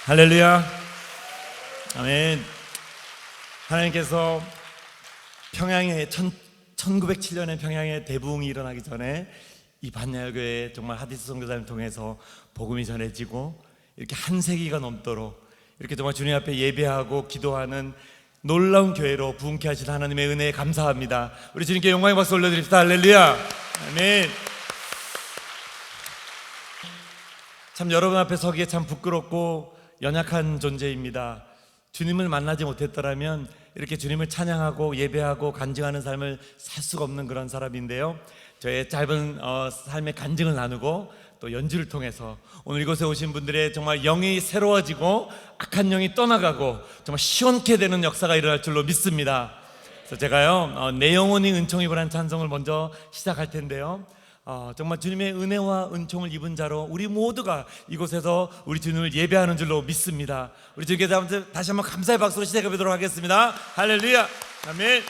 할렐루야. 아멘. 하나님께서 평양에 1907년에 평양에 대부흥이 일어나기 전에 이 반야교회 정말 하디스 선교사님을 통해서 복음이 전해지고 이렇게 한 세기가 넘도록 이렇게 정말 주님 앞에 예배하고 기도하는 놀라운 교회로 부흥케 하신 하나님의 은혜에 감사합니다. 우리 주님께 영광의 박수 올려드립시다. 할렐루야. 아멘. 참 여러분 앞에 서기에 참 부끄럽고 연약한 존재입니다. 주님을 만나지 못했더라면 이렇게 주님을 찬양하고 예배하고 간증하는 삶을 살 수가 없는 그런 사람인데요, 저의 짧은 삶의 간증을 나누고 또 연주를 통해서 오늘 이곳에 오신 분들의 정말 영이 새로워지고 악한 영이 떠나가고 정말 시원케 되는 역사가 일어날 줄로 믿습니다. 그래서 제가요 내 영혼이 은총이 입으라는 찬송을 먼저 시작할 텐데요, 정말 주님의 은혜와 은총을 입은 자로 우리 모두가 이곳에서 우리 주님을 예배하는 줄로 믿습니다. 우리 주님께 다시 한번 감사의 박수로 시작해 보도록 하겠습니다. 할렐루야. 아멘.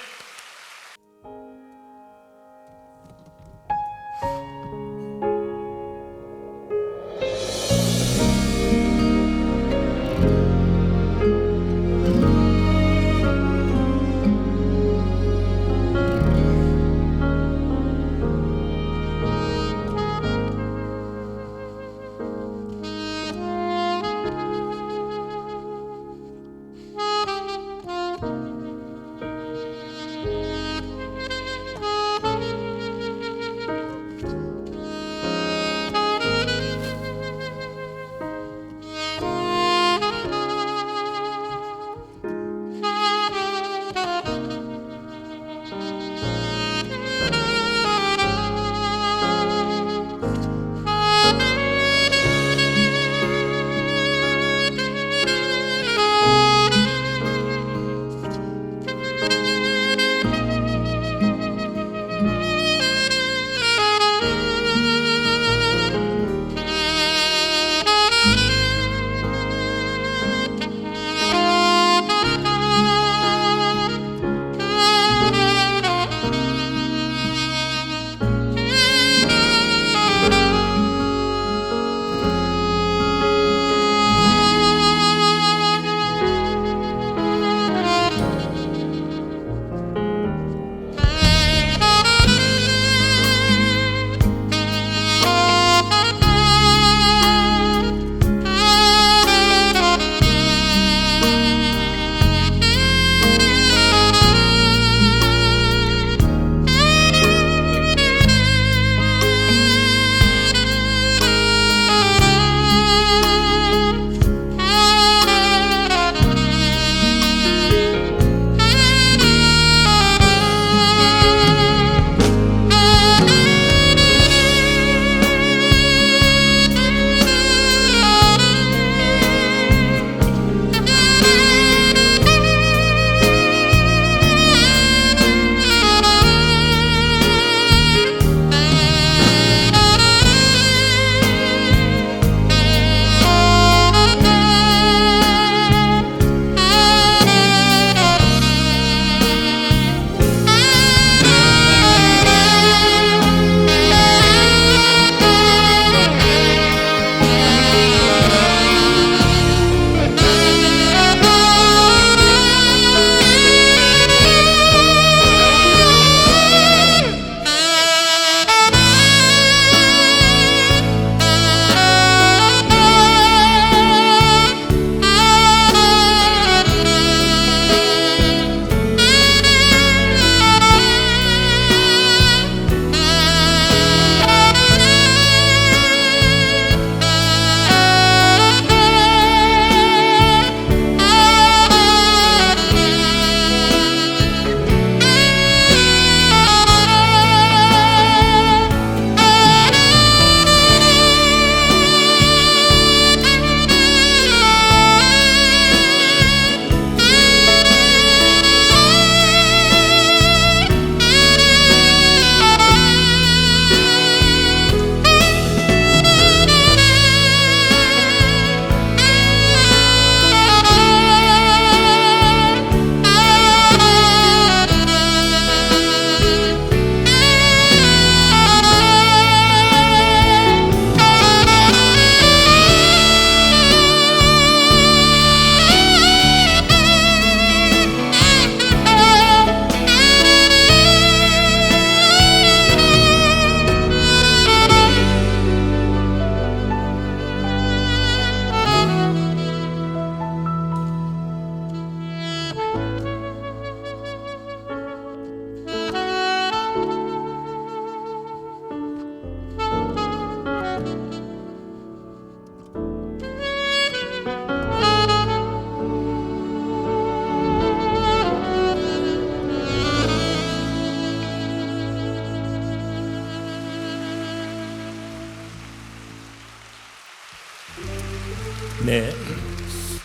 네,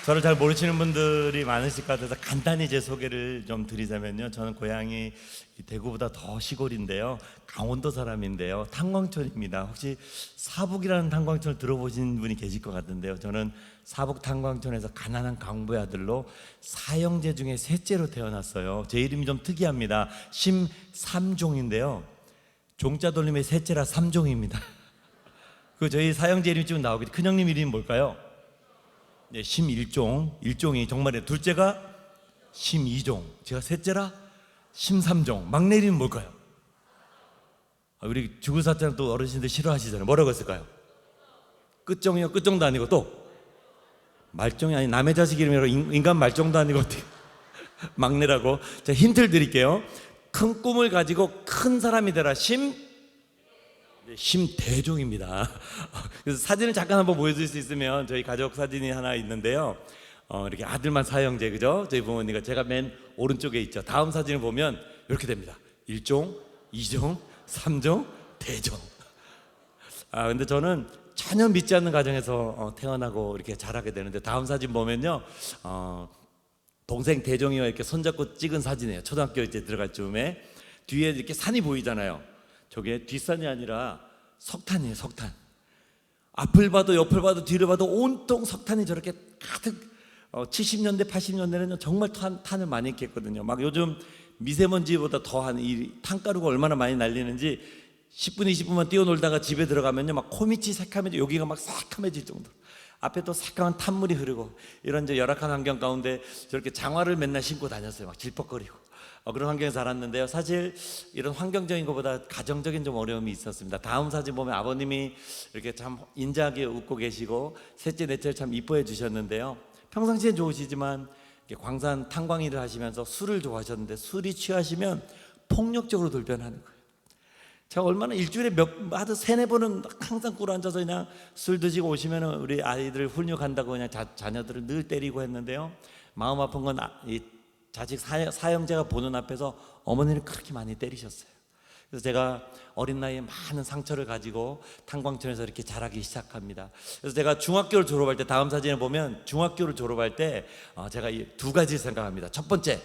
저를 잘 모르시는 분들이 많으실 것 같아서 간단히 제 소개를 좀 드리자면요, 저는 고향이 대구보다 더 시골인데요, 강원도 사람인데요, 탄광촌입니다. 혹시 사북이라는 탄광촌을 들어보신 분이 계실 것 같은데요, 저는 사북 탄광촌에서 가난한 강부의 아들로 사형제 중에 셋째로 태어났어요. 제 이름이 좀 특이합니다. 심삼종인데요, 종자 돌림의 셋째라 삼종입니다. 그 저희 사형제 이름이 좀 나오겠죠. 큰형님 이름이 뭘까요? 네, 심일종. 일종이 정말에 둘째가 심이종, 제가 셋째라 심삼종. 막내 이름이 뭘까요? 우리 죽을 사자는 또 어르신들 싫어하시잖아요. 뭐라고 했을까요? 끝종이요? 끝종도 아니고 또 말종이 아니, 남의 자식 이름이라고 인간 말종도 아니고 어떻게 막내라고. 자, 힌트를 드릴게요. 큰 꿈을 가지고 큰 사람이 되라. 심대종입니다. 그래서 사진을 잠깐 한번 보여줄 수 있으면, 저희 가족 사진이 하나 있는데요, 이렇게 아들만 사형제, 그죠? 저희 부모님과 제가 맨 오른쪽에 있죠. 다음 사진을 보면 이렇게 됩니다. 1종, 2종, 3종, 대종. 근데 저는 전혀 믿지 않는 가정에서 태어나고 이렇게 자라게 되는데, 다음 사진 보면요, 동생 대종이와 이렇게 손잡고 찍은 사진이에요. 초등학교 이제 들어갈 즈음에 뒤에 이렇게 산이 보이잖아요. 저게 뒷산이 아니라 석탄이에요. 석탄. 앞을 봐도 옆을 봐도 뒤를 봐도 온통 석탄이 저렇게 가득. 70년대 80년대는 정말 탄을 많이 깼거든요. 막 요즘 미세먼지보다 더한 이 탄가루가 얼마나 많이 날리는지 10분 20분만 뛰어놀다가 집에 들어가면요, 막 코밑이 새카매지고 여기가 막 새카매질 정도로 앞에 또 새까만 탄물이 흐르고, 이런 이제 열악한 환경 가운데 저렇게 장화를 맨날 신고 다녔어요. 막 질퍽거리고. 그런 환경에 살았는데요, 사실 이런 환경적인 것보다 가정적인 좀 어려움이 있었습니다. 다음 사진 보면 아버님이 이렇게 참 인자하게 웃고 계시고 셋째 넷째를 참 이뻐해 주셨는데요, 평상시엔 좋으시지만 광산 탄광 일을 하시면서 술을 좋아하셨는데, 술이 취하시면 폭력적으로 돌변하는 거예요. 제가 얼마나 일주일에 하도 3-4번은 항상 꿇어 앉아서 그냥 술 드시고 오시면 우리 아이들 훈육한다고 그냥 자녀들을 늘 때리고 했는데요, 마음 아픈 건 이 자식 사형제가 보는 앞에서 어머니를 그렇게 많이 때리셨어요. 그래서 제가 어린 나이에 많은 상처를 가지고 탄광촌에서 이렇게 자라기 시작합니다. 그래서 제가 중학교를 졸업할 때, 다음 사진을 보면 중학교를 졸업할 때 제가 두 가지를 생각합니다. 첫 번째,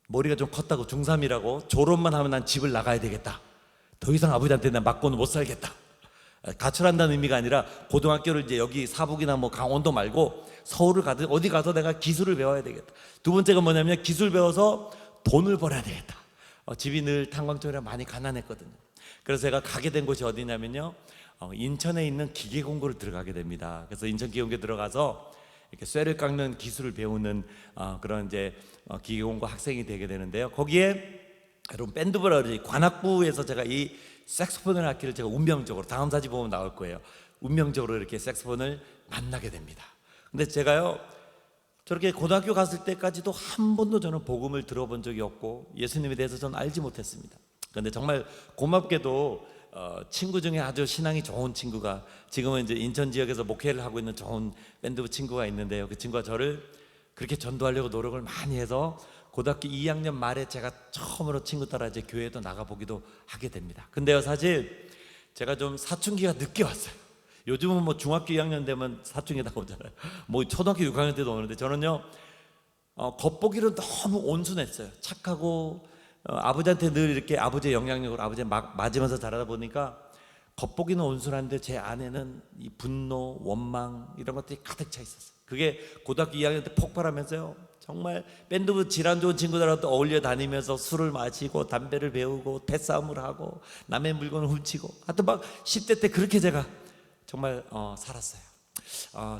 머리가 좀 컸다고 중3이라고 졸업만 하면 난 집을 나가야 되겠다. 더 이상 아버지한테 난 맞고는 못 살겠다. 가출한다는 의미가 아니라 고등학교를 이제 여기 사북이나 뭐 강원도 말고 서울을 가든 어디 가서 내가 기술을 배워야 되겠다. 두 번째가 뭐냐면 기술 배워서 돈을 벌어야 되겠다. 집이 늘 탄광촌이라 많이 가난했거든요. 그래서 제가 가게 된 곳이 어디냐면요, 인천에 있는 기계공고를 들어가게 됩니다. 그래서 인천 기계공고에 들어가서 이렇게 쇠를 깎는 기술을 배우는 그런 이제 기계공고 학생이 되게 되는데요, 거기에 여러분 밴드부라 그러지, 관악부에서 제가 이 색소폰을 악기를 제가 운명적으로, 다음 사진 보면 나올 거예요, 운명적으로 이렇게 색소폰을 만나게 됩니다. 근데 제가요, 저렇게 고등학교 갔을 때까지도 한 번도 저는 복음을 들어본 적이 없고 예수님에 대해서 저는 알지 못했습니다. 그런데 정말 고맙게도 친구 중에 아주 신앙이 좋은 친구가, 지금은 이제 인천 지역에서 목회를 하고 있는 좋은 밴드부 친구가 있는데요, 그 친구가 저를 그렇게 전도하려고 노력을 많이 해서 고등학교 2학년 말에 제가 처음으로 친구 따라 이제 교회도 나가보기도 하게 됩니다. 근데요, 사실 제가 좀 사춘기가 늦게 왔어요. 요즘은 뭐 중학교 2학년 되면 사춘기 다 오잖아요. 뭐 초등학교 6학년 때도 오는데, 저는요 겉보기로 너무 온순했어요. 착하고 아버지한테 늘 이렇게 아버지의 영향력을 아버지 맞으면서 자라다 보니까 겉보기는 온순한데 제 안에는 이 분노, 원망 이런 것들이 가득 차 있었어요. 그게 고등학교 2학년 때 폭발하면서요, 정말 밴드부 질환 좋은 친구들하고 어울려 다니면서 술을 마시고 담배를 배우고 패싸움을 하고 남의 물건을 훔치고, 하여튼 막 10대 때 그렇게 제가 정말 살았어요.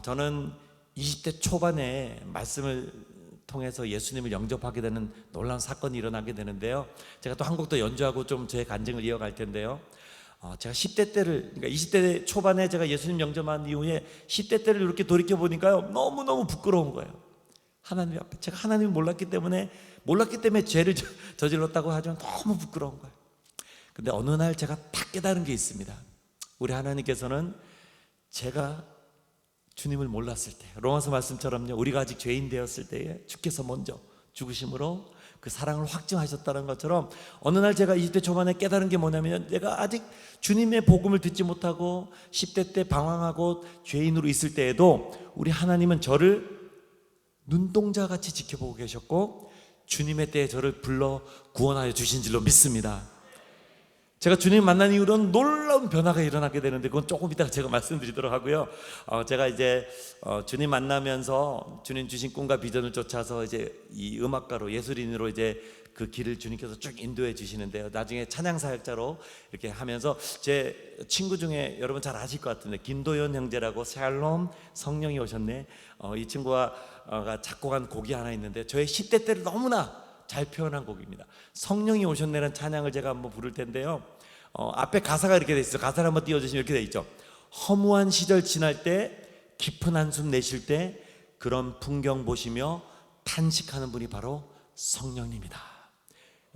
저는 20대 초반에 말씀을 통해서 예수님을 영접하게 되는 놀라운 사건이 일어나게 되는데요, 제가 또 한 곡도 연주하고 좀 제 간증을 이어갈 텐데요, 제가 10대 때를, 그러니까 20대 초반에 제가 예수님 영접한 이후에 10대 때를 이렇게 돌이켜 보니까요, 너무너무 부끄러운 거예요. 하나님 앞에 제가 하나님을 몰랐기 때문에 죄를 저질렀다고 하지만 너무 부끄러운 거예요. 근데 어느 날 제가 딱 깨달은 게 있습니다. 우리 하나님께서는 제가 주님을 몰랐을 때, 로마서 말씀처럼요, 우리가 아직 죄인 되었을 때에 주께서 먼저 죽으심으로 그 사랑을 확증하셨다는 것처럼 어느 날 제가 20대 초반에 깨달은 게 뭐냐면, 내가 아직 주님의 복음을 듣지 못하고 10대 때 방황하고 죄인으로 있을 때에도 우리 하나님은 저를 눈동자같이 지켜보고 계셨고 주님의 때에 저를 불러 구원하여 주신 줄로 믿습니다. 제가 주님 만난 이후로는 놀라운 변화가 일어나게 되는데 그건 조금 이따가 제가 말씀드리도록 하고요. 제가 이제 주님 만나면서 주님 주신 꿈과 비전을 쫓아서 이제 이 음악가로, 예술인으로 이제 그 길을 주님께서 쭉 인도해 주시는데요. 나중에 찬양 사역자로 이렇게 하면서 제 친구 중에 여러분 잘 아실 것 같은데 김도현 형제라고, 샬롬 성령이 오셨네, 이 친구가 작곡한 곡이 하나 있는데 저의 10대 때를 너무나 잘 표현한 곡입니다. 성령이 오셨네라는 찬양을 제가 한번 부를 텐데요. 앞에 가사가 이렇게 돼 있어요. 가사를 한번 띄워주시면 이렇게 돼 있죠. 허무한 시절 지날 때, 깊은 한숨 내쉴 때 그런 풍경 보시며 탄식하는 분이 바로 성령님이다.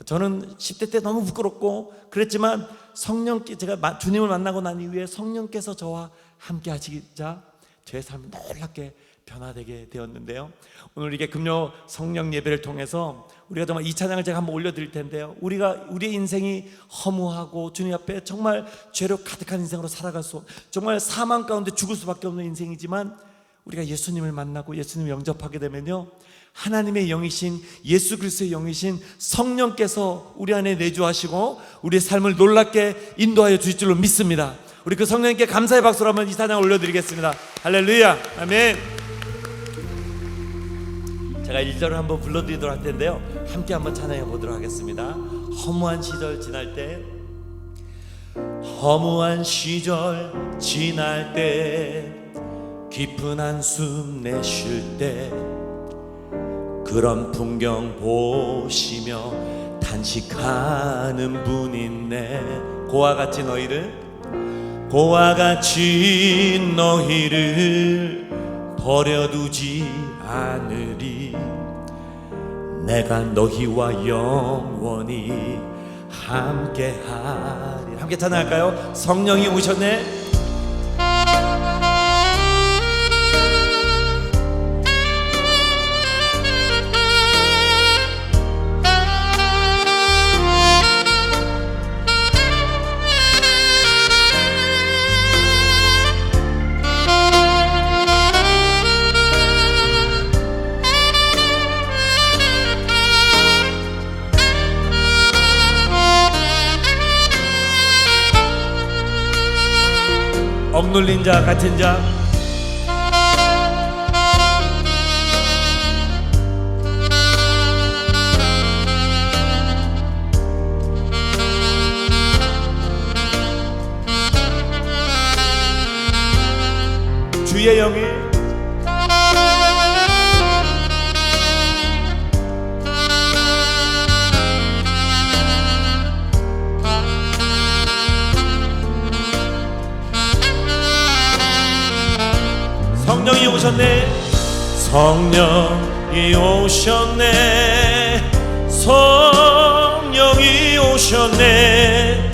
저는 10대 때 너무 부끄럽고 그랬지만 성령께, 제가 주님을 만나고 난 이후에 성령께서 저와 함께 하시자 제 삶이 놀랍게 변화되게 되었는데요. 오늘 이게 금요 성령 예배를 통해서 우리가 정말 이 찬양을 제가 한번 올려드릴 텐데요, 우리의 인생이 허무하고 주님 앞에 정말 죄로 가득한 인생으로 살아갈 수, 정말 사망 가운데 죽을 수밖에 없는 인생이지만 우리가 예수님을 만나고 예수님을 영접하게 되면요, 하나님의 영이신, 예수 그리스도의 영이신 성령께서 우리 안에 내주하시고 우리의 삶을 놀랍게 인도하여 주실 줄로 믿습니다. 우리 그 성령님께 감사의 박수로 한번 이 찬양을 올려드리겠습니다. 할렐루야, 아멘. 제가 1절을 한번 불러드리도록 할 텐데요, 함께 한번 찬양해 보도록 하겠습니다. 허무한 시절 지날 때, 허무한 시절 지날 때, 깊은 한숨 내쉴 때 그런 풍경 보시며 탄식하는 분 있네. 고와 같이 너희를 버려두지 않으리. 내가 너희와 영원히 함께하리. 함께 찬양할까요? 성령이 오셨네. 억눌린 자, 같은 자, 주의 영이 성령이 오셨네. 성령이 오셨네. 성령이 오셨네.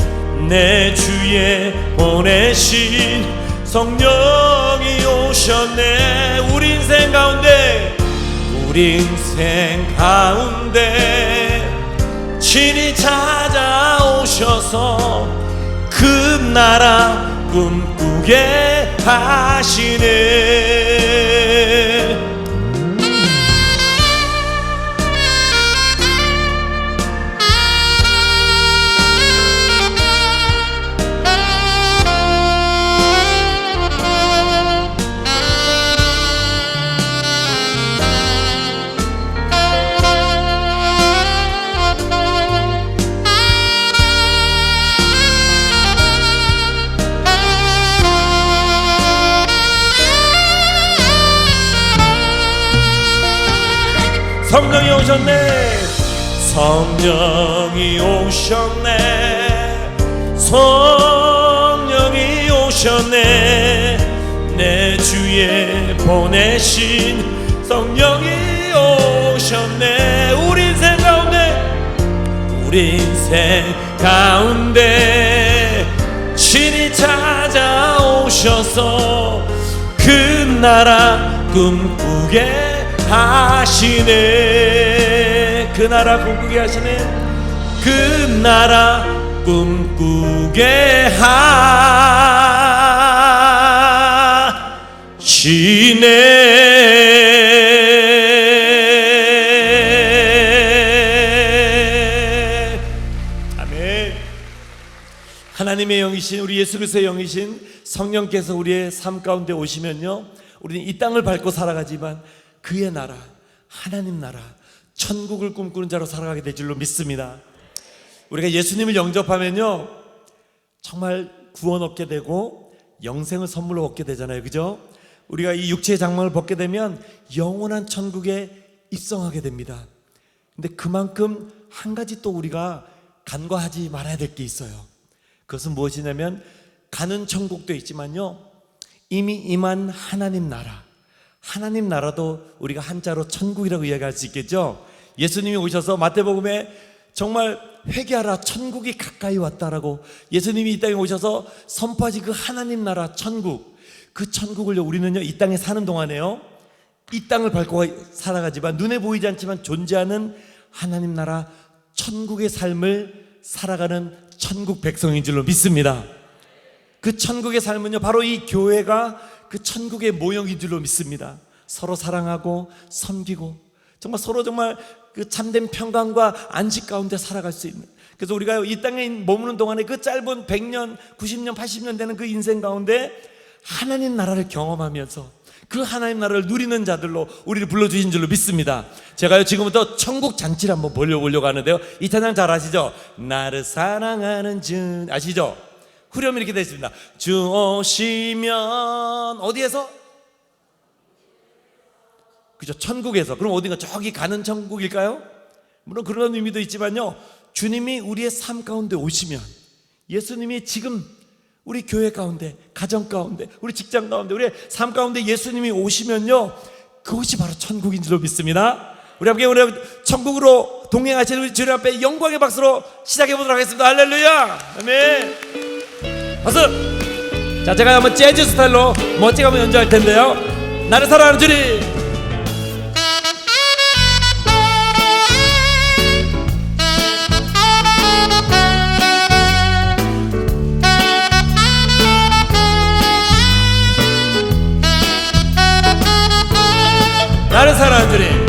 내 주에 보내신 성령이 오셨네. 우리 인생 가운데 친히 찾아오셔서 그 나라 꿈꾸게 하시네. 성령이 오셨네. 성령이 오셨네. 성령이 오셨네. 내 주에 보내신 성령이 오셨네. 우리 인생 가운데 친히 찾아오셔서 그 나라 꿈꾸게 하시네. 그 나라 꿈꾸게 하시는 그 나라 꿈꾸게 하시네. 아멘. 하나님의 영이신 우리 예수 그리스도의 영이신 성령께서 우리의 삶 가운데 오시면요, 우리는 이 땅을 밟고 살아가지만 그의 나라, 하나님 나라, 천국을 꿈꾸는 자로 살아가게 될 줄로 믿습니다. 우리가 예수님을 영접하면요, 정말 구원 얻게 되고 영생을 선물로 얻게 되잖아요, 그죠? 우리가 이 육체의 장막을 벗게 되면 영원한 천국에 입성하게 됩니다. 근데 그만큼 한 가지 또 우리가 간과하지 말아야 될 게 있어요. 그것은 무엇이냐면, 가는 천국도 있지만요, 이미 임한 하나님 나라, 하나님 나라도 우리가 한자로 천국이라고 이야기할 수 있겠죠. 예수님이 오셔서 마태복음에 정말 회개하라, 천국이 가까이 왔다라고 예수님이 이 땅에 오셔서 선포하신 그 하나님 나라 천국, 그 천국을 우리는요, 이 땅에 사는 동안에요, 이 땅을 밟고 살아가지만 눈에 보이지 않지만 존재하는 하나님 나라 천국의 삶을 살아가는 천국 백성인 줄로 믿습니다. 그 천국의 삶은요, 바로 이 교회가 그 천국의 모형인 줄로 믿습니다. 서로 사랑하고 섬기고 정말 서로 정말 그 참된 평강과 안식 가운데 살아갈 수 있는, 그래서 우리가 이 땅에 머무는 동안에 그 짧은 100년, 90년, 80년 되는 그 인생 가운데 하나님 나라를 경험하면서 그 하나님 나라를 누리는 자들로 우리를 불러주신 줄로 믿습니다. 제가요, 지금부터 천국 잔치를 한번 보려고 하는데요, 이 찬양 잘 아시죠? 나를 사랑하는 주, 아시죠? 후렴이 이렇게 되어 있습니다. 주 오시면, 어디에서? 그죠? 천국에서. 그럼 어딘가 저기 가는 천국일까요? 물론 그런 의미도 있지만요, 주님이 우리의 삶 가운데 오시면, 예수님이 지금 우리 교회 가운데, 가정 가운데, 우리 직장 가운데, 우리의 삶 가운데 예수님이 오시면요, 그것이 바로 천국인 줄로 믿습니다. 우리 함께 우리 천국으로 동행하시는 우리 주님 앞에 영광의 박수로 시작해 보도록 하겠습니다. 할렐루야, 아멘. 박수. 자, 제가 한번 재즈 스타일로 멋지게 한번 연주할 텐데요, 나를 사랑하는 주님. 나를 사랑하는 주님.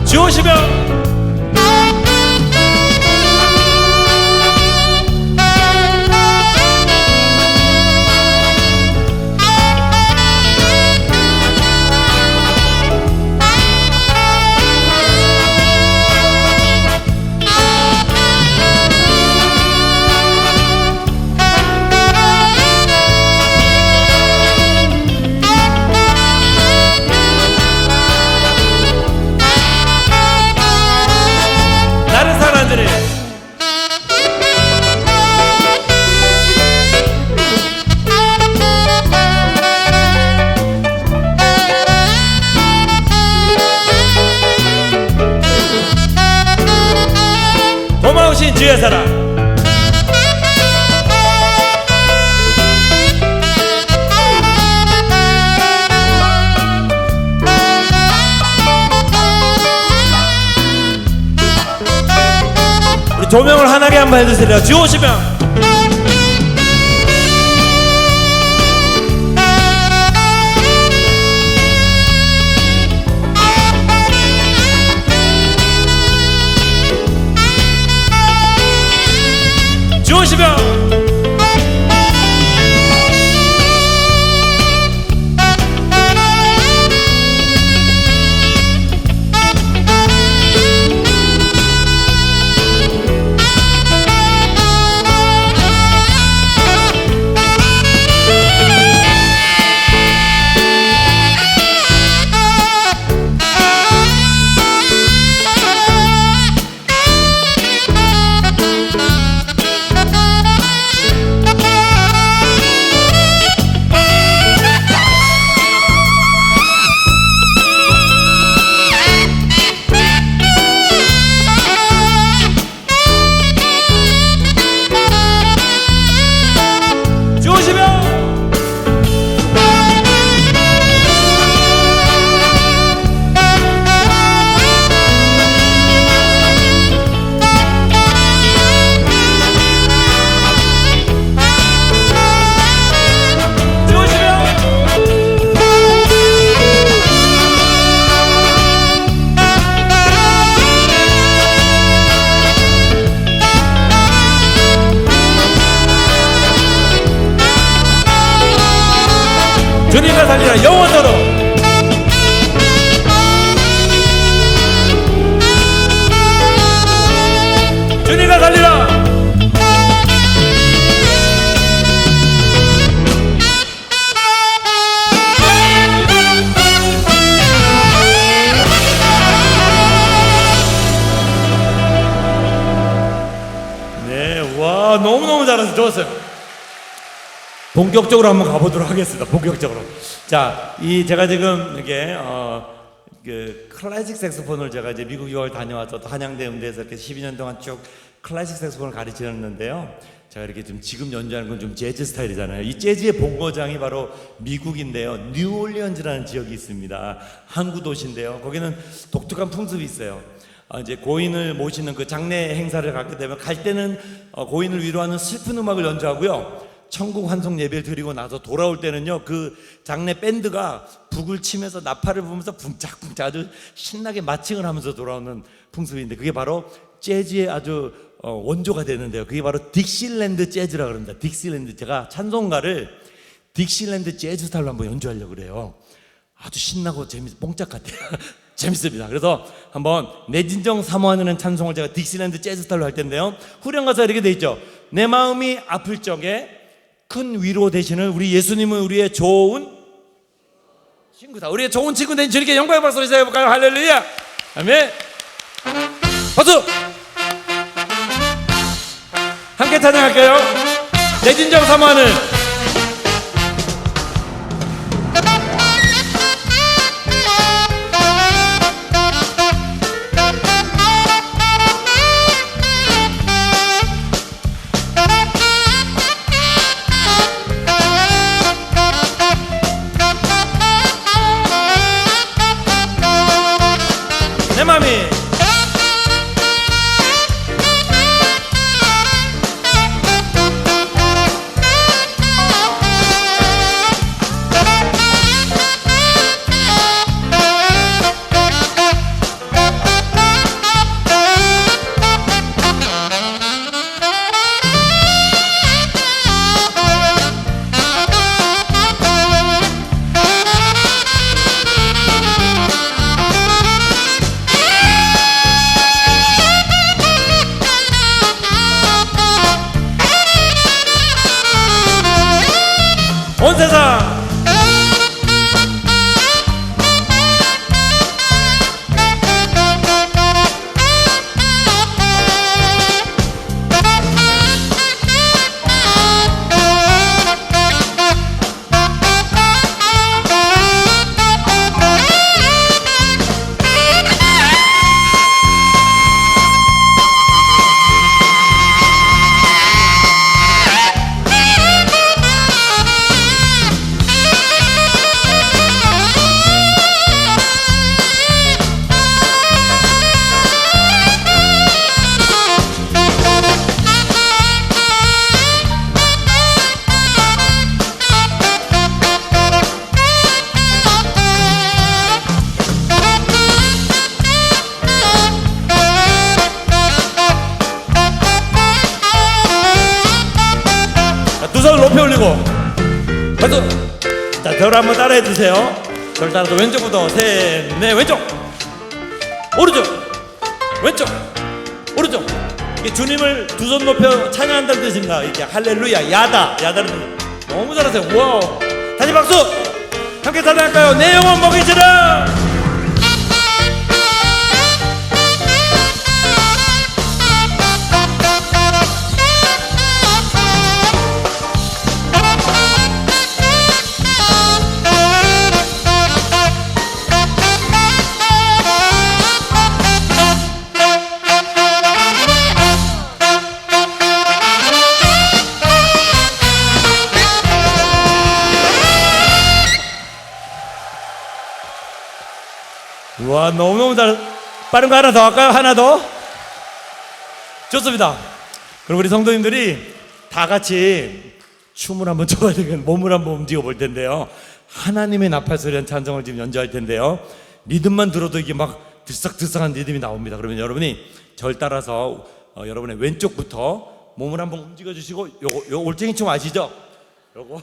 주 오시면 고마우신 주의 사랑, 우리 조명을 환하게 한번 해주세요. 주 오시면 오시면 주님과 살리라 영원토록. 주님과 살리라. 네, 와, 너무너무 잘해서 좋았어요. 본격적으로 한번 가보도록 하겠습니다. 본격적으로. 자, 제가 지금 이게 그 클래식 색소폰을 제가 이제 미국 유학을 다녀와서 또 한양대 음대에서 이렇게 12년 동안 쭉 클래식 색소폰을 가르치는데요. 제가 이렇게 지금 연주하는 건 좀 재즈 스타일이잖아요. 이 재즈의 본고장이 바로 미국인데요. 뉴올리언즈라는 지역이 있습니다. 항구 도시인데요. 거기는 독특한 풍습이 있어요. 이제 고인을 모시는 그 장례 행사를 갖게 되면 갈 때는 고인을 위로하는 슬픈 음악을 연주하고요. 천국 환송 예배를 드리고 나서 돌아올 때는요, 그 장례 밴드가 북을 치면서 나팔을 부면서 붕짝붕짝 아주 신나게 마칭을 하면서 돌아오는 풍습인데, 그게 바로 재즈의 아주 원조가 되는데요. 그게 바로 딕실랜드 재즈라고 그럽니다. 딕실랜드. 제가 찬송가를 딕실랜드 재즈 스타일로 한번 연주하려고 그래요. 아주 신나고 뽕짝 같아요. 재밌습니다. 그래서 한번 내 진정 사모하는 찬송을 제가 딕실랜드 재즈 스타일로 할 텐데요. 후렴 가사 이렇게 돼 있죠. 내 마음이 아플 적에 큰 위로 되시는 우리 예수님은 우리의 좋은 친구다. 우리의 좋은 친구 된 주님께 영광의 박수를 시작해볼까요? 할렐루야. 아멘. 박수. 함께 찬양할까요? 내 진정 사모하는. 내 맘이 온 세상 두 손을 높이 올리고 박수. 자, 저를 한번 따라해 주세요. 저를 따라서 왼쪽부터 셋, 넷. 왼쪽, 오른쪽, 왼쪽, 오른쪽. 이게 주님을 두 손 높여 찬양한다는 뜻입니다. 이렇게 할렐루야, 야다는 너무 잘하세요. 와우. 다시 박수. 함께 찬양할까요? 내 영혼 먹이시라. 와, 너무너무 잘. 빠른 거 하나 더 할까요? 하나 더. 좋습니다. 그럼 우리 성도님들이 다 같이 춤을 한번 춰야 되겠, 몸을 한번 움직여 볼 텐데요. 하나님의 나팔소리한 찬송을 지금 연주할 텐데요. 리듬만 들어도 이게 막 들썩들썩한 리듬이 나옵니다. 그러면 여러분이 절 따라서 여러분의 왼쪽부터 몸을 한번 움직여 주시고, 요 올챙이 춤 아시죠? 요거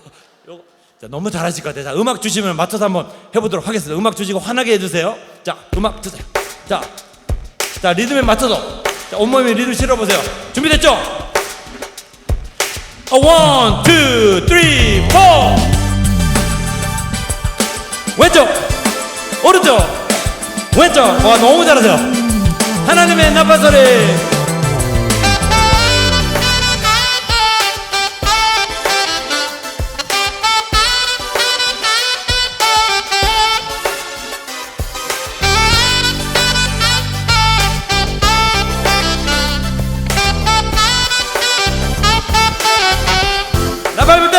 자, 너무 잘하실 것 같아요. 자, 음악 주시면 맞춰서 한번 해보도록 하겠습니다. 음악 주시고 환하게 해주세요. 자, 음악 주세요. 자, 리듬에 맞춰서. 자, 온몸에 리듬 실어보세요. 준비됐죠? 1, 2, 3, 4. 왼쪽, 오른쪽, 왼쪽. 와, 너무 잘하세요. 하나님의 나팔 소리. 나팔 불 때.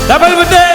나팔 불 때.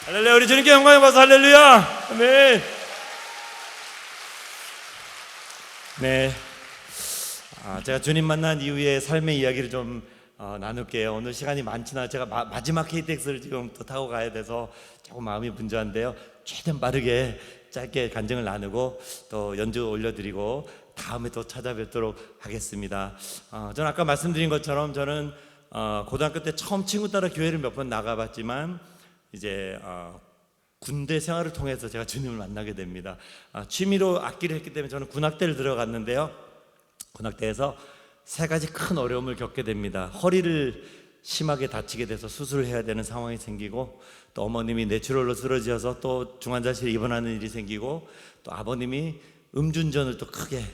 할렐루야. 우리 주님께 영광을 받아서 할렐루야. 아멘. 네. 제가 주님 만난 이후에 삶의 이야기를 좀 나눌게요. 오늘 시간이 많지나 제가 마지막 KTX를 지금 또 타고 가야 돼서 조금 마음이 분주한데요. 최대한 빠르게 짧게 간증을 나누고 또 연주 올려드리고 다음에 또 찾아뵙도록 하겠습니다. 저는 아까 말씀드린 것처럼 저는 고등학교 때 처음 친구 따라 교회를 몇 번 나가봤지만 이제 군대 생활을 통해서 제가 주님을 만나게 됩니다. 취미로 악기를 했기 때문에 저는 군악대를 들어갔는데요. 군악대에서 세 가지 큰 어려움을 겪게 됩니다. 허리를 심하게 다치게 돼서 수술을 해야 되는 상황이 생기고, 또 어머님이 뇌출혈로 쓰러지셔서 또 중환자실에 입원하는 일이 생기고, 또 아버님이 음주운전을 또 크게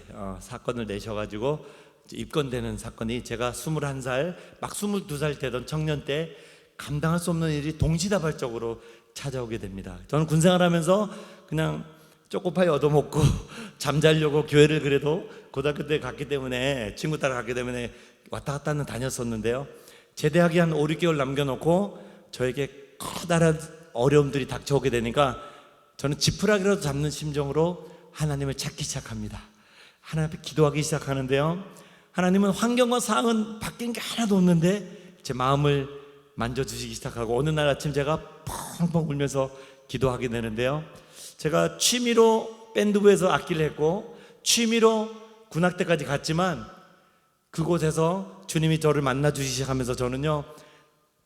사건을 내셔가지고 입건되는 사건이, 제가 21살 막 22살 되던 청년 때 감당할 수 없는 일이 동시다발적으로 찾아오게 됩니다. 저는 군생활하면서 그냥 초코파이 얻어먹고 잠자려고 교회를 그래도 고등학교 때 갔기 때문에, 친구 따라 갔기 때문에 왔다 갔다 다녔었는데요. 제대하기 한 5, 6개월 남겨놓고 저에게 커다란 어려움들이 닥쳐오게 되니까 저는 지푸라기라도 잡는 심정으로 하나님을 찾기 시작합니다. 하나님 앞에 기도하기 시작하는데요, 하나님은 환경과 상황은 바뀐 게 하나도 없는데 제 마음을 만져주시기 시작하고, 어느 날 아침 제가 펑펑 울면서 기도하게 되는데요, 제가 취미로 밴드부에서 악기를 했고 취미로 군악대까지 갔지만 그곳에서 주님이 저를 만나 주시기 시작하면서 저는요,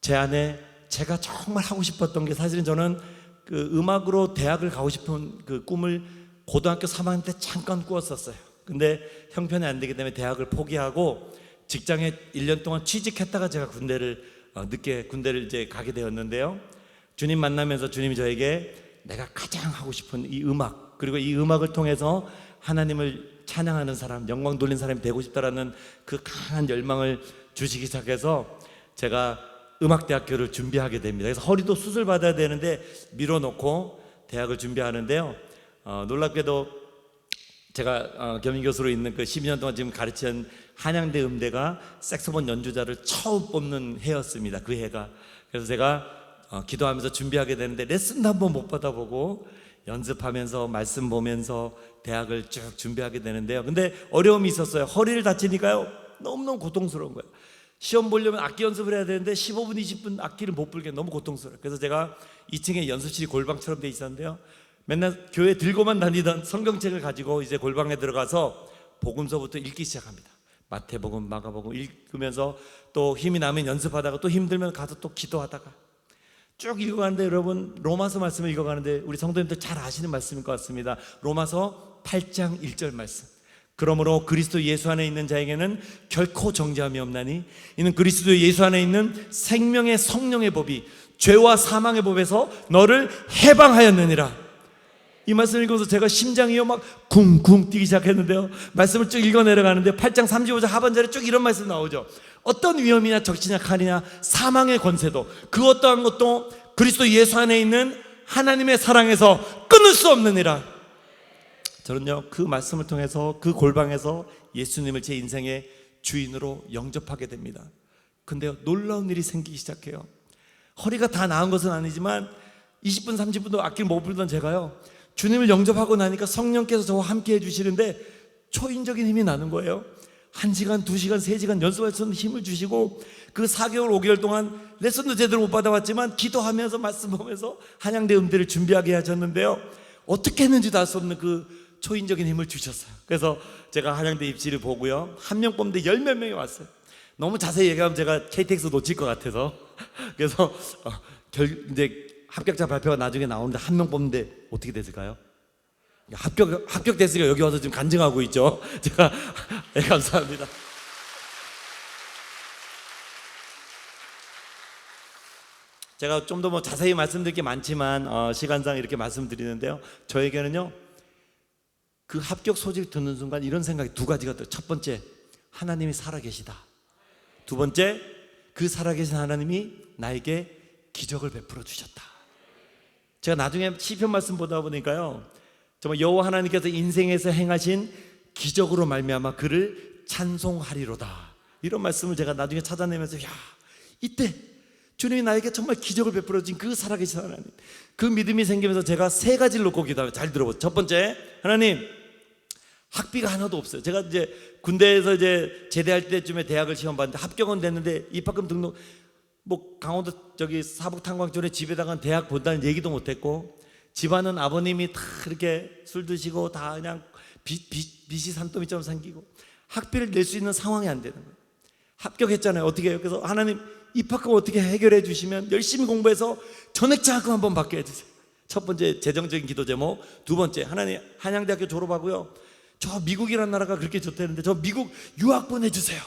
제 안에 제가 정말 하고 싶었던 게, 사실은 저는 그 음악으로 대학을 가고 싶은 그 꿈을 고등학교 3학년 때 잠깐 꾸었었어요. 근데 형편이 안 되기 때문에 대학을 포기하고 직장에 1년 동안 취직했다가 제가 늦게 군대를 이제 가게 되었는데요, 주님 만나면서 주님이 저에게 내가 가장 하고 싶은 이 음악, 그리고 이 음악을 통해서 하나님을 찬양하는 사람, 영광 돌린 사람이 되고 싶다라는 그 강한 열망을 주시기 시작해서 제가 음악대학교를 준비하게 됩니다. 그래서 허리도 수술 받아야 되는데 밀어놓고 대학을 준비하는데요, 놀랍게도 제가 겸임교수로 있는 그 12년 동안 지금 가르친 한양대 음대가 색소폰 연주자를 처음 뽑는 해였습니다. 그 해가. 그래서 제가 기도하면서 준비하게 되는데 레슨도 한번 못 받아보고 연습하면서 말씀 보면서 대학을 쭉 준비하게 되는데요, 근데 어려움이 있었어요. 허리를 다치니까요 너무너무 고통스러운 거예요. 시험 보려면 악기 연습을 해야 되는데 15분 20분 악기를 못 불게 너무 고통스러워요. 그래서 제가 2층에 연습실이 골방처럼 돼 있었는데요, 맨날 교회 들고만 다니던 성경책을 가지고 이제 골방에 들어가서 복음서부터 읽기 시작합니다. 마태복음, 마가복음 읽으면서 또 힘이 나면 연습하다가 또 힘들면 가서 또 기도하다가 쭉 읽어가는데, 여러분 로마서 말씀을 읽어가는데 우리 성도님들 잘 아시는 말씀일 것 같습니다. 로마서 8장 1절 말씀. 그러므로 그리스도 예수 안에 있는 자에게는 결코 정죄함이 없나니 이는 그리스도 예수 안에 있는 생명의 성령의 법이 죄와 사망의 법에서 너를 해방하였느니라. 이 말씀을 읽으면서 제가 심장이요 막 쿵쿵 뛰기 시작했는데요, 말씀을 쭉 읽어 내려가는데 8장 35절 하반절에 쭉 이런 말씀 나오죠. 어떤 위험이나 적시냐 칼이냐 사망의 권세도 그 어떠한 것도 그리스도 예수 안에 있는 하나님의 사랑에서 끊을 수 없느니라. 저는요 그 말씀을 통해서 그 골방에서 예수님을 제 인생의 주인으로 영접하게 됩니다. 근데요 놀라운 일이 생기기 시작해요. 허리가 다 나은 것은 아니지만 20분 30분도 악기를 못 불던 제가요, 주님을 영접하고 나니까 성령께서 저와 함께 해주시는데 초인적인 힘이 나는 거예요. 1시간, 2시간, 3시간 연습할 수 있는 힘을 주시고, 그 4개월, 5개월 동안 레슨도 제대로 못 받아봤지만 기도하면서 말씀 보면서 한양대 음대를 준비하게 하셨는데요, 어떻게 했는지도 알 수 없는 그 초인적인 힘을 주셨어요. 그래서 제가 한양대 입시를 보고요, 한 명 뽑는데 10몇 명이 왔어요. 너무 자세히 얘기하면 제가 KTX 놓칠 것 같아서 그래서 이제 합격자 발표가 나중에 나오는데 한 명 뽑는데 어떻게 됐을까요? 합격됐으니까 여기 와서 지금 간증하고 있죠. 제가 네, 감사합니다. 제가 좀 더 뭐 자세히 말씀드릴 게 많지만 시간상 이렇게 말씀드리는데요, 저에게는요 그 합격 소식 듣는 순간 이런 생각이 두 가지가 들어요. 첫 번째, 하나님이 살아계시다. 두 번째, 그 살아계신 하나님이 나에게 기적을 베풀어 주셨다. 제가 나중에 시편 말씀 보다 보니까요, 정말 여호와 하나님께서 인생에서 행하신 기적으로 말미암아 그를 찬송하리로다, 이런 말씀을 제가 나중에 찾아내면서, 야, 이때 주님이 나에게 정말 기적을 베풀어 주신 그 살아계신 하나님, 그 믿음이 생기면서 제가 세 가지를 놓고 기도해요. 잘 들어보세요. 첫 번째, 하나님, 학비가 하나도 없어요. 제가 이제 군대에서 이제 제대할 때쯤에 대학을 시험 봤는데 합격은 됐는데 입학금 등록 뭐 강원도 저기 사북 탄광촌에 집에다가 대학 본다는 얘기도 못했고, 집안은 아버님이 다 이렇게 술 드시고 다 그냥 빚이 산더미처럼 생기고 학비를 낼 수 있는 상황이 안 되는 거예요. 합격했잖아요. 어떻게 해요? 그래서 하나님, 입학금 어떻게 해결해 주시면 열심히 공부해서 전액장학금 한번 받게 해주세요. 첫 번째 재정적인 기도 제목. 두 번째, 하나님, 한양대학교 졸업하고요, 저 미국이라는 나라가 그렇게 좋다는데 저 미국 유학 보내주세요.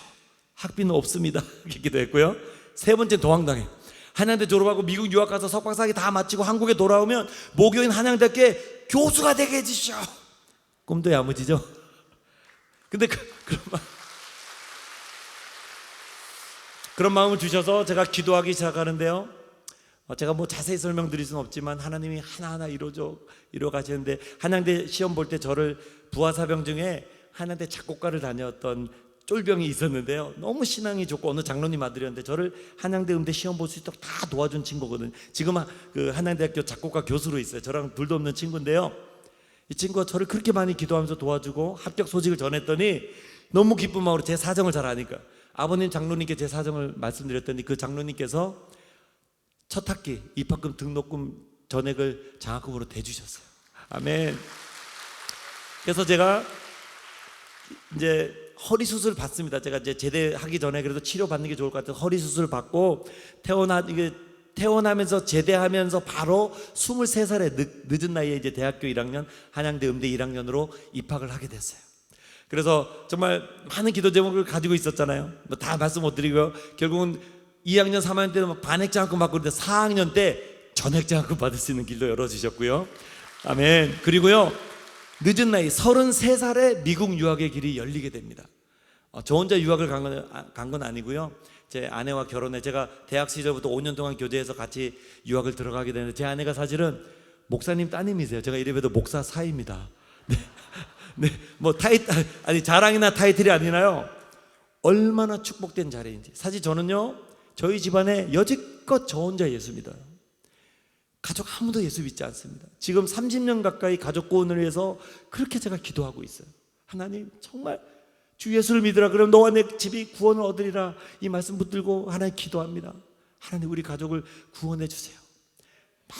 학비는 없습니다. 이렇게 기도했고요. 세 번째, 도황당해. 한양대 졸업하고 미국 유학 가서 석박사학위 다 마치고 한국에 돌아오면 모교인 한양대학교에 교수가 되게 해주시오. 꿈도 야무지죠. 근데 그런 마음을 주셔서 제가 기도하기 시작하는데요, 제가 뭐 자세히 설명드릴 수는 없지만 하나님이 하나하나 이루어 가시는데, 한양대 시험 볼 때 저를 부하사병 중에 한양대 작곡과를 다녔던 쫄병이 있었는데요. 너무 신앙이 좋고 어느 장로님 아들이었는데 저를 한양대 음대 시험 볼 수 있도록 다 도와준 친구거든요. 지금 그 한양대학교 작곡가 교수로 있어요. 저랑 둘도 없는 친구인데요. 이 친구가 저를 그렇게 많이 기도하면서 도와주고 합격 소식을 전했더니 너무 기쁜 마음으로 제 사정을 잘 아니까 아버님 장로님께 제 사정을 말씀드렸더니 그 장로님께서 첫 학기 입학금 등록금 전액을 장학금으로 대주셨어요. 아멘. 그래서 제가 이제 허리 수술 받습니다. 제가 이제 제대하기 전에 그래도 치료 받는 게 좋을 것 같아서 허리 수술 받고 태어나면서 제대하면서 바로 23살에 늦은 나이에 이제 대학교 1학년 한양대 음대 1학년으로 입학을 하게 됐어요. 그래서 정말 많은 기도 제목을 가지고 있었잖아요. 뭐 다 말씀 못 드리고요. 결국은 2학년 3학년 때는 반액 장학금 받고 그랬는데 4학년 때 전액 장학금 받을 수 있는 길도 열어주셨고요. 아멘. 그리고요 늦은 나이 33살에 미국 유학의 길이 열리게 됩니다. 저 혼자 유학을 간 건 아니고요. 제 아내와 결혼해 제가 대학 시절부터 5년 동안 교제해서 같이 유학을 들어가게 되는데 제 아내가 사실은 목사님 따님이세요. 제가 이래봬도 목사 사입니다. 네, 네, 뭐 자랑이나 타이틀이 아니라요. 얼마나 축복된 자리인지. 사실 저는요 저희 집안에 여지껏 저 혼자 예수 믿어요. 가족 아무도 예수 믿지 않습니다. 지금 30년 가까이 가족 구원을 위해서 그렇게 제가 기도하고 있어요. 하나님 정말 주 예수를 믿으라 그러면 너와 내 집이 구원을 얻으리라 이 말씀 붙들고 하나님 기도합니다. 하나님 우리 가족을 구원해 주세요. 막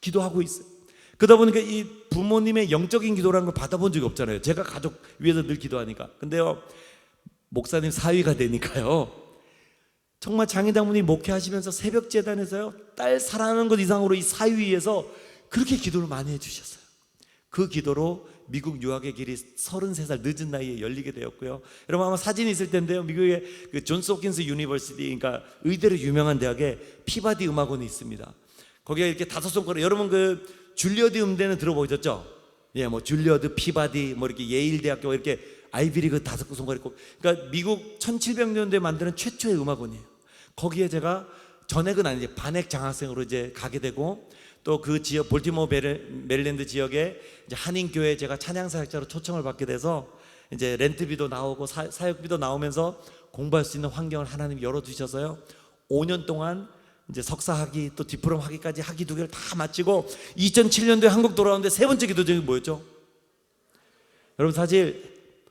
기도하고 있어요. 그러다 보니까 이 부모님의 영적인 기도라는 걸 받아본 적이 없잖아요. 제가 가족 위해서 늘 기도하니까. 근데요 목사님 사위가 되니까요 정말 장인장모님 목회하시면서 새벽 재단에서요 딸 사랑하는 것 이상으로 이 사위 위해서 그렇게 기도를 많이 해주셨어요. 그 기도로 미국 유학의 길이 33살 늦은 나이에 열리게 되었고요. 여러분 아마 사진이 있을 텐데요. 미국의 그 존스 홉킨스 유니버시티, 그러니까 의대로 유명한 대학에 피바디 음악원이 있습니다. 거기에 이렇게 5손가락, 여러분 그 줄리어드 음대는 들어보셨죠? 예, 뭐 줄리어드, 피바디, 뭐 이렇게 예일 대학교 이렇게 아이비리그 5손가락 있고, 그러니까 미국 1700년대에 만드는 최초의 음악원이에요. 거기에 제가 전액은 아니지 반액 장학생으로 이제 가게 되고 또 그 지역 볼티모어 메릴랜드 지역에 이제 한인교회 제가 찬양사역자로 초청을 받게 돼서 이제 렌트비도 나오고 사역비도 나오면서 공부할 수 있는 환경을 하나님 열어주셔서요 5년 동안 이제 석사학위 또 디플롬 학위까지 학위 2개를 다 마치고 2007년도에 한국 돌아오는데 세 번째 기도 제목이 뭐였죠? 여러분 사실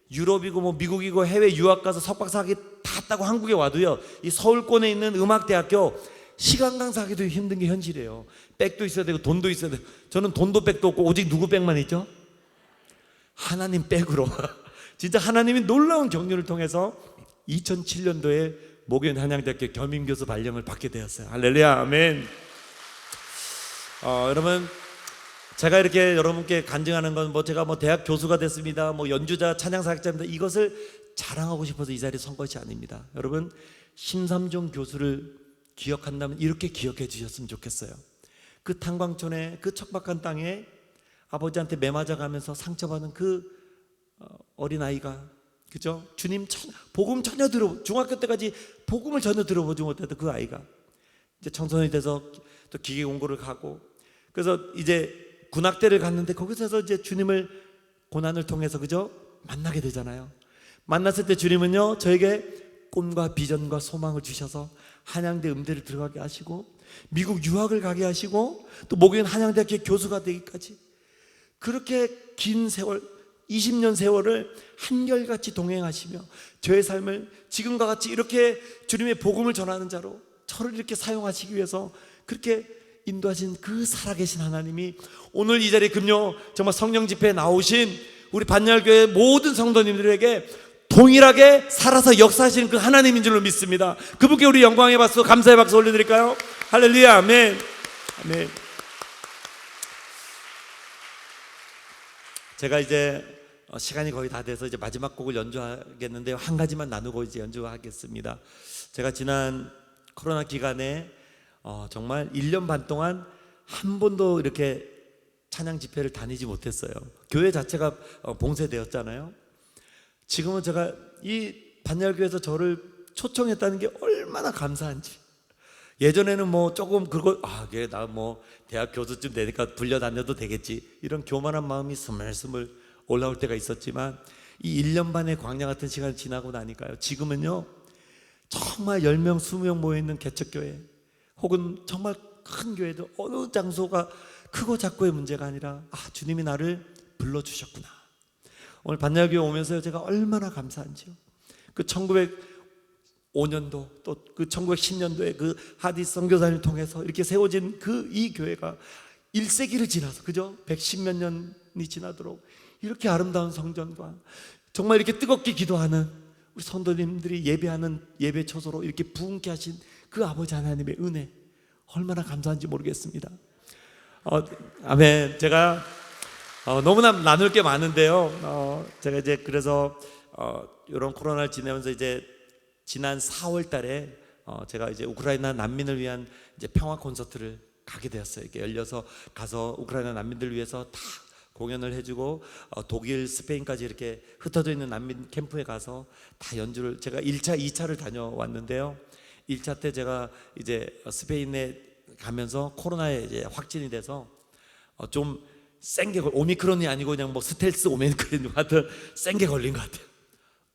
유럽이고 뭐 미국이고 해외 유학 가서 석박사학위 다 따고 한국에 와도요 이 서울권에 있는 음악대학교 시간 강사하기도 힘든 게 현실이에요. 백도 있어야 되고 돈도 있어야 돼요. 저는 돈도 백도 없고 오직 누구 백만 있죠? 하나님 백으로 진짜 하나님이 놀라운 격려를 통해서 2007년도에 목요일 한양대학교 겸임교수 발령을 받게 되었어요. 할렐루야 아멘. 여러분 제가 이렇게 여러분께 간증하는 건 뭐 제가 뭐 대학 교수가 됐습니다, 뭐 연주자 찬양사역자입니다, 이것을 자랑하고 싶어서 이 자리에 선 것이 아닙니다. 여러분 심삼종 교수를 기억한다면 이렇게 기억해 주셨으면 좋겠어요. 그 탄광촌에 그 척박한 땅에 아버지한테 매맞아가면서 상처받은 그 어린아이가, 그죠? 주님 복음 전혀 중학교 때까지 복음을 전혀 들어보지 못했던 그 아이가 이제 청소년이 돼서 또 기계 공부를 가고, 그래서 이제 군악대를 갔는데 거기서 이제 주님을 고난을 통해서 그죠? 만나게 되잖아요. 만났을 때 주님은요 저에게 꿈과 비전과 소망을 주셔서 한양대 음대를 들어가게 하시고 미국 유학을 가게 하시고 또 목요일 한양대학교 교수가 되기까지 그렇게 긴 세월 20년 세월을 한결같이 동행하시며 저의 삶을 지금과 같이 이렇게 주님의 복음을 전하는 자로 저를 이렇게 사용하시기 위해서 그렇게 인도하신 그 살아계신 하나님이 오늘 이 자리에 금요 정말 성령 집회에 나오신 우리 반열교회 모든 성도님들에게 동일하게 살아서 역사하시는 그 하나님인 줄로 믿습니다. 그분께 우리 영광의 박수, 감사의 박수 올려드릴까요? 할렐루야 아멘. 아멘. 제가 이제 시간이 거의 다 돼서 이제 마지막 곡을 연주하겠는데요, 한 가지만 나누고 이제 연주하겠습니다. 제가 지난 코로나 기간에 정말 1년 반 동안 한 번도 이렇게 찬양 집회를 다니지 못했어요. 교회 자체가 봉쇄되었잖아요. 지금은 제가 이 반열교에서 저를 초청했다는 게 얼마나 감사한지. 예전에는 뭐 조금 그거 이게 나 뭐 대학 교수쯤 되니까 불려 다녀도 되겠지 이런 교만한 마음이 스물스물 올라올 때가 있었지만 이 1년 반의 광야 같은 시간을 지나고 나니까요, 지금은요 정말 10명, 20명 모여있는 개척교회 혹은 정말 큰 교회도 어느 장소가 크고 작고의 문제가 아니라 주님이 나를 불러주셨구나. 오늘 반야교회 오면서 제가 얼마나 감사한지요. 그 1905년도 또 그 1910년도에 그 하디스 선교사님을 통해서 이렇게 세워진 이 교회가 1세기를 지나서 그죠? 110몇 년이 지나도록 이렇게 아름다운 성전과 정말 이렇게 뜨겁게 기도하는 우리 성도님들이 예배하는 예배 초소로 이렇게 부흥케 하신 그 아버지 하나님의 은혜, 얼마나 감사한지 모르겠습니다. 아멘. 제가 너무나 나눌 게 많은데요. 제가 이제 그래서 이런 코로나를 지내면서 이제 지난 4월 달에 제가 이제 우크라이나 난민을 위한 이제 평화 콘서트를 가게 되었어요. 이렇게 열려서 가서 우크라이나 난민들 위해서 다 공연을 해주고 독일, 스페인까지 이렇게 흩어져 있는 난민 캠프에 가서 다 연주를, 제가 1차, 2차를 다녀왔는데요. 1차 때 제가 이제 스페인에 가면서 코로나에 이제 확진이 돼서 좀 센 게, 오미크론이 아니고 그냥 뭐 스텔스 오미크론 같은 센 게 걸린 것 같아요.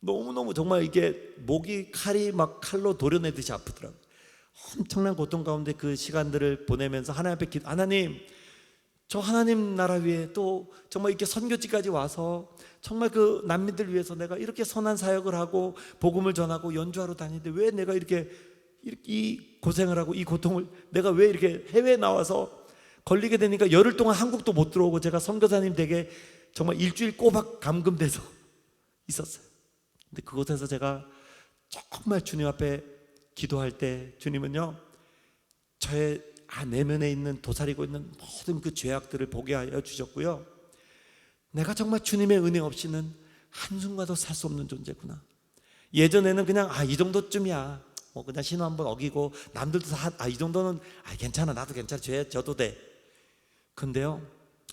너무너무 정말 이게 목이 칼이 막 칼로 도려내듯이 아프더라고요. 엄청난 고통 가운데 그 시간들을 보내면서 하나님 앞에 하나님, 저 하나님 나라 위에 또 정말 이렇게 선교지까지 와서 정말 그 난민들 위해서 내가 이렇게 선한 사역을 하고 복음을 전하고 연주하러 다니는데 왜 내가 이렇게 이 고생을 하고 이 고통을 내가 왜 이렇게 해외에 나와서 걸리게 되니까 열흘 동안 한국도 못 들어오고 제가 선교사님 댁에 정말 일주일 꼬박 감금돼서 있었어요. 근데 그곳에서 제가 정말 주님 앞에 기도할 때 주님은요 저의 내면에 있는 도사리고 있는 모든 그 죄악들을 보게 하여 주셨고요, 내가 정말 주님의 은혜 없이는 한순간도 살 수 없는 존재구나. 예전에는 그냥 이 정도쯤이야, 뭐 그냥 신호 한번 어기고 남들도 다 이 정도는 괜찮아, 나도 괜찮아, 죄 져도 돼. 근데요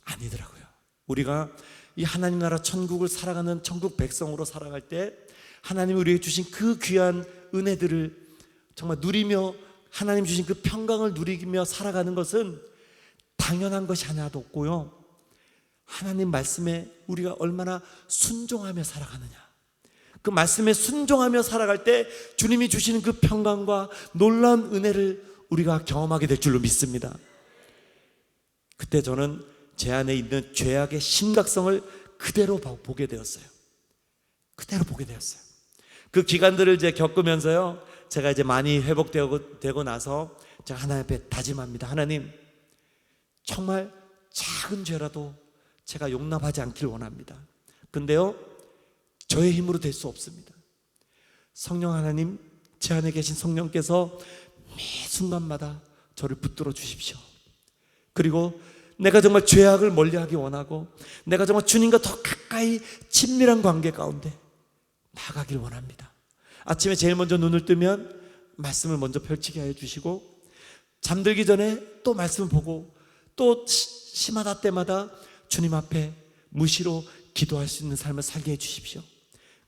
아니더라고요. 우리가 이 하나님 나라 천국을 살아가는 천국 백성으로 살아갈 때 하나님이 우리에게 주신 그 귀한 은혜들을 정말 누리며 하나님 주신 그 평강을 누리며 살아가는 것은 당연한 것이 하나도 없고요, 하나님 말씀에 우리가 얼마나 순종하며 살아가느냐, 그 말씀에 순종하며 살아갈 때 주님이 주시는 그 평강과 놀라운 은혜를 우리가 경험하게 될 줄로 믿습니다. 그때 저는 제 안에 있는 죄악의 심각성을 그대로 보게 되었어요. 그대로 보게 되었어요. 그 기간들을 이제 겪으면서요, 제가 이제 많이 회복되고 나서 제가 하나님 앞에 다짐합니다. 하나님, 정말 작은 죄라도 제가 용납하지 않길 원합니다. 근데요 저의 힘으로 될 수 없습니다. 성령 하나님, 제 안에 계신 성령께서 매 순간마다 저를 붙들어 주십시오. 그리고 내가 정말 죄악을 멀리하기 원하고 내가 정말 주님과 더 가까이 친밀한 관계 가운데 나가길 원합니다. 아침에 제일 먼저 눈을 뜨면 말씀을 먼저 펼치게 해 주시고, 잠들기 전에 또 말씀을 보고, 또 시마다 때마다 주님 앞에 무시로 기도할 수 있는 삶을 살게 해 주십시오.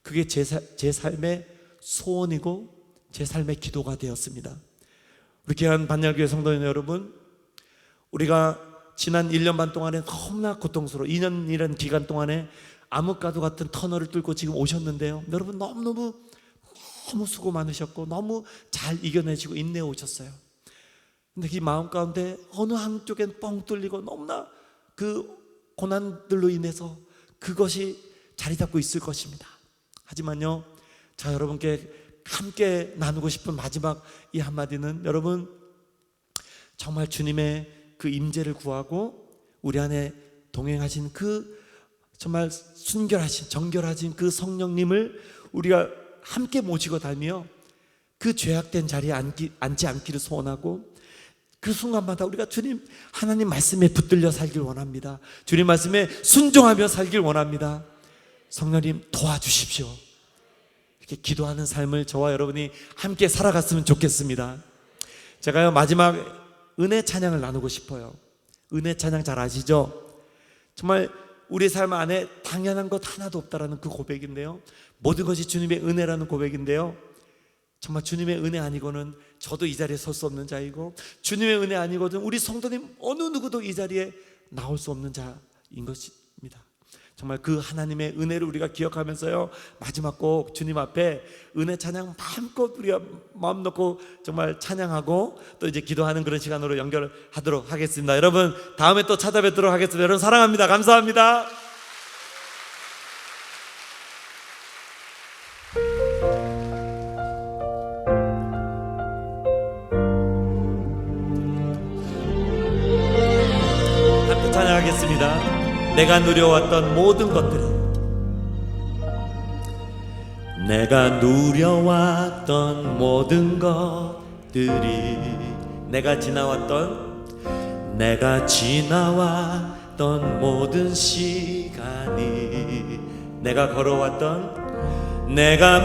그게 제 삶의 소원이고 제 삶의 기도가 되었습니다. 우리 귀한 반야교회 성도님 여러분, 우리가 지난 1년 반 동안에 너무나 고통스러워 2년이라는 기간 동안에 암흑가도 같은 터널을 뚫고 지금 오셨는데요, 여러분 너무 수고 많으셨고 너무 잘 이겨내시고 인내해 오셨어요. 근데 이 마음 가운데 어느 한쪽엔 뻥 뚫리고 너무나 그 고난들로 인해서 그것이 자리 잡고 있을 것입니다. 하지만요, 자, 여러분께 함께 나누고 싶은 마지막 이 한마디는, 여러분 정말 주님의 그 임재를 구하고 우리 안에 동행하신 그 정말 순결하신 정결하신 그 성령님을 우리가 함께 모시고 다니며 그 죄악된 자리에 앉지 않기를 소원하고, 그 순간마다 우리가 주님 하나님 말씀에 붙들려 살길 원합니다. 주님 말씀에 순종하며 살길 원합니다. 성령님 도와주십시오. 이렇게 기도하는 삶을 저와 여러분이 함께 살아갔으면 좋겠습니다. 제가요 마지막 은혜 찬양을 나누고 싶어요. 은혜 찬양 잘 아시죠? 정말 우리 삶 안에 당연한 것 하나도 없다라는 그 고백인데요, 모든 것이 주님의 은혜라는 고백인데요, 정말 주님의 은혜 아니고는 저도 이 자리에 설 수 없는 자이고, 주님의 은혜 아니고는 우리 성도님 어느 누구도 이 자리에 나올 수 없는 자인 것입니다. 정말 그 하나님의 은혜를 우리가 기억하면서요, 마지막 곡 주님 앞에 은혜 찬양 마음껏 우리가 마음 놓고 정말 찬양하고 또 이제 기도하는 그런 시간으로 연결하도록 하겠습니다. 여러분 다음에 또 찾아뵙도록 하겠습니다. 여러분 사랑합니다. 감사합니다. 함께 찬양하겠습니다. 내가 누려왔던 모든 것들이, 내가 누려왔던 모든 것들이, 내가 지나왔던 모든 시간이, 내가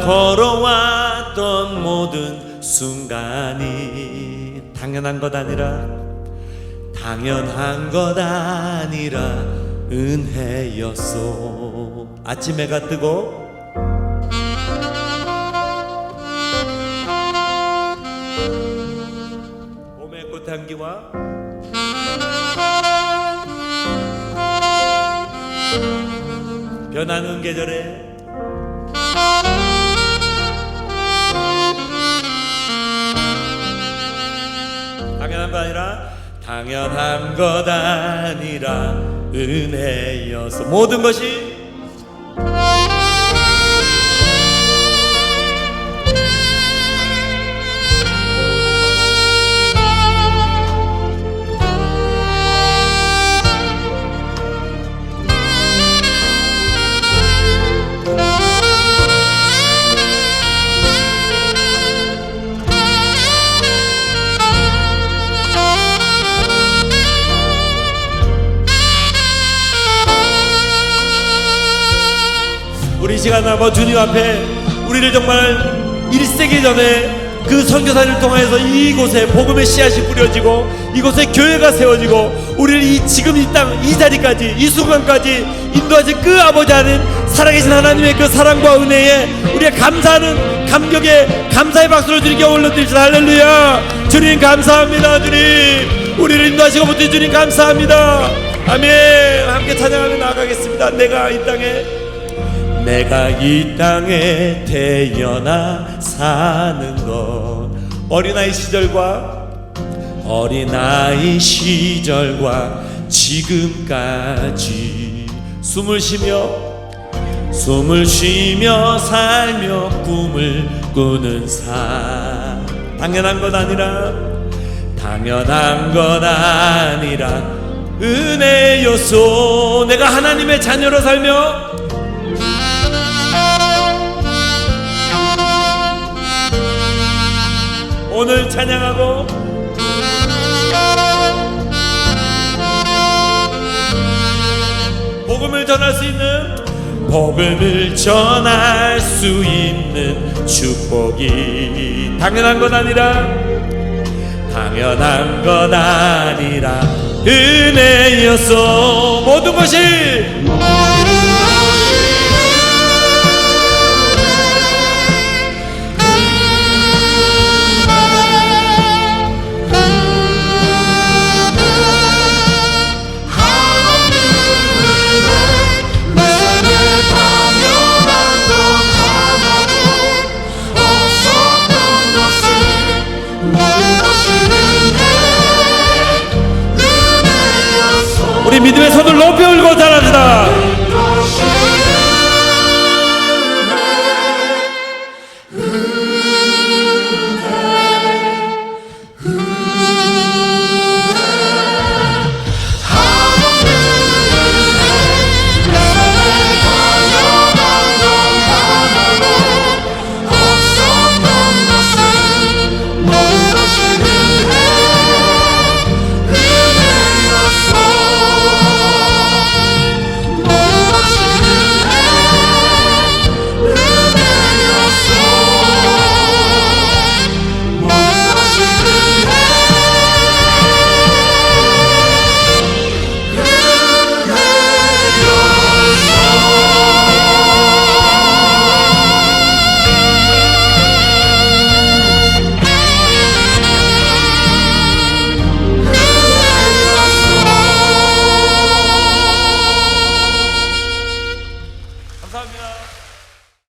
걸어왔던 모든 순간이 당연한 것 아니라 은혜였소. 아침 해가 뜨고 봄의 꽃향기와 변하는 계절에 당연한 것 아니라 은혜여서 모든 것이 우리 시간 한번 주님 앞에 우리를 정말 1세기 전에 그 선교사를 통해서 이곳에 복음의 씨앗이 뿌려지고 이곳에 교회가 세워지고 우리를 지금 이 땅 이 자리까지 이 순간까지 인도하신 그 아버지 하나님, 살아계신 하나님의 그 사랑과 은혜에 우리가 감사하는 감격에 감사의 박수를 주님께 올려드립시다. 할렐루야. 주님 감사합니다. 주님 우리를 인도하시고 붙드신 주님 감사합니다. 아멘. 함께 찬양하며 나아가겠습니다. 내가 이 땅에 태어나 사는 것, 어린아이 시절과 지금까지 숨을 쉬며 살며 꿈을 꾸는 삶, 당연한 것 아니라 은혜였소. 내가 하나님의 자녀로 살며 오늘 찬양하고 복음을 전할 수 있는 축복이 당연한 것 아니라 은혜였어. 모든 것이 우리 믿음의 손을 높이 올리고 찬양합시다. 감사합니다.